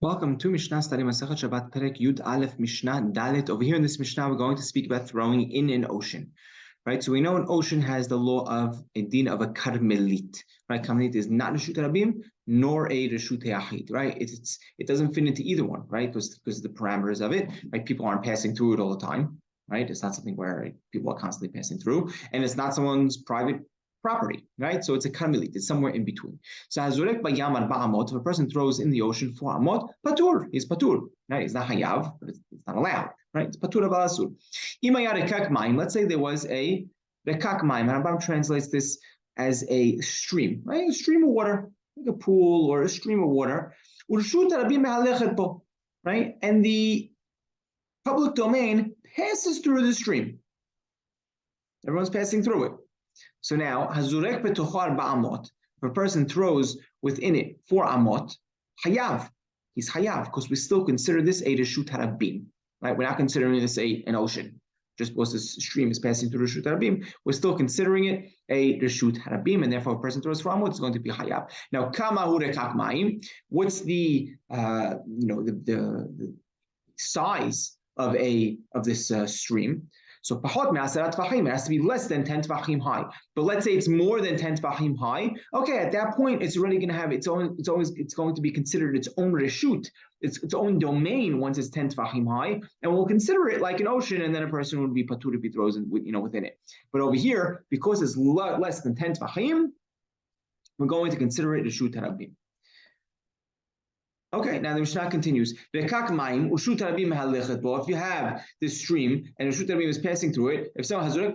Welcome to Mishna study Masechet Shabbat Perek Yud Aleph Mishnah Dalet. Over here in this Mishnah, we're going to speak about throwing in an ocean, right? So we know an ocean has the law of a din of a karmelit, right? Karmelit is not Reshut Rabim nor a Reshut Yachid, right? It doesn't fit into either one, right? Because of the parameters of it, right? People aren't passing through it all the time, right? It's not something where people are constantly passing through, and it's not someone's private property, right? So it's a karmelit, it's somewhere in between. So hazurek bayam arba amot, if a person throws in the ocean 4 amot, patur, he's patur, right? He's not hayav, but it's not allowed, right? It's patur abalasur. Imaya rekak mayim, let's say there was a rekak mayim, and Rambam translates this as a stream, right? A stream of water, like a pool or a stream of water. Urshut rabim mehalechet bo, right? And the public domain passes through the stream. Everyone's passing through it. So now, hazurek betochar ba'amot, if a person throws within it 4 amot, hayav, he's hayav, because we still consider this a reshut harabim, right? We're not considering this an ocean. Just because this stream is passing through reshut harabim, we're still considering it a reshut harabim, and therefore, if a person throws 4 amot, it's going to be hayav. Now, kama hu rekak mayim, what's the size of this stream? So pahot me'asarat tvachim, it has to be less than 10 tvachim high. But let's say it's more than 10 tvachim high. Okay, at that point, it's already going to have it's going to be considered its own reshut, its own domain once it's 10 tvachim high, and we'll consider it like an ocean, and then a person would be patur if he throws within it. But over here, because it's less than 10 tvachim, we're going to consider it reshut harabim. Okay, now the Mishnah continues. If you have this stream and Reshut Rabim is passing through it, if someone has a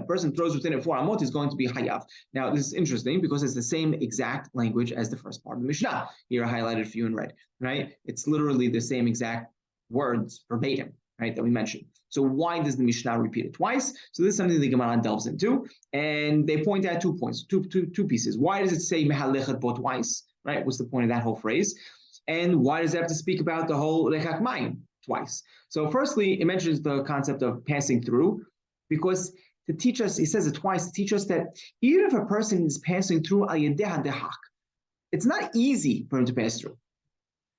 person throws within it 4 amot, is going to be hayav. Now this is interesting because it's the same exact language as the first part of the Mishnah. Here highlighted for you in red, right? It's literally the same exact words verbatim, right, that we mentioned. So why does the Mishnah repeat it twice? So this is something the Gemara delves into, and they point out 2 points, two pieces. Why does it say mehalechet bo twice? Right? What's the point of that whole phrase? And why does it have to speak about the whole rekak mayim twice? So firstly, it mentions the concept of passing through, because to teach us, he says it twice, to teach us that even if a person is passing through al yedeh hadehak, it's not easy for him to pass through.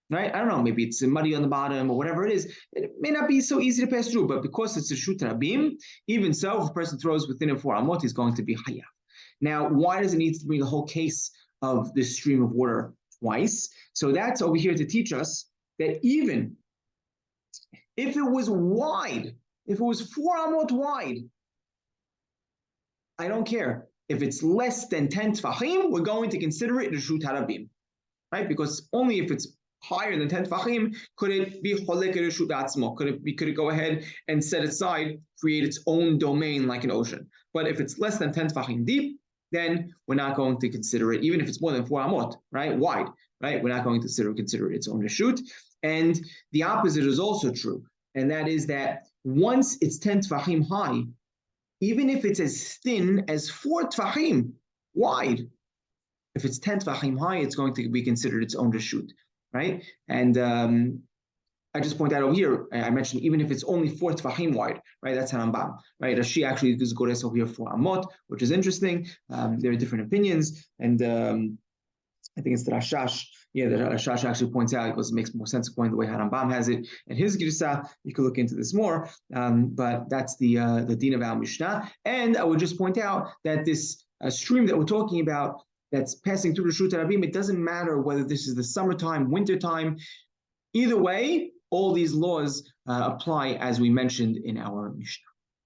Right? I don't know, maybe it's muddy on the bottom or whatever it is. It may not be so easy to pass through, but because it's a reshut rabim, even so, if a person throws within it 4 amot, he's going to be hayav. Now, why does it need to bring the whole case of this stream of water twice? So that's over here to teach us that even if it was wide, if it was 4 amot wide, I don't care. If it's less than 10 tfachim, we're going to consider it reshut harabim, right? Because only if it's higher than 10 tfachim could it be cholek reshut atzmo. Could it go ahead and set aside, create its own domain like an ocean? But if it's less than 10 tfachim deep, then we're not going to consider it, even if it's more than 4 amot, right, wide, right? We're not going to consider it its own reshut. And the opposite is also true, and that is that once it's 10 tfachim high, even if it's as thin as 4 tfachim wide, if it's 10 tfachim high, it's going to be considered its own reshut, right? And I just point out over here, I mentioned even if it's only 4 tfachim wide, right? That's Rambam, right? Rashi actually is gores over here 4 amot, which is interesting. There are different opinions, and I think it's the Rashash. Yeah, the Rashash actually points out, because it makes more sense according to the way Rambam has it and his girsa. You could look into this more, but that's the din of our Mishnah. And I would just point out that this stream that we're talking about, that's passing through the Reshut Rabim, it doesn't matter whether this is the summertime, wintertime. Either way, all these laws apply as we mentioned in our Mishnah.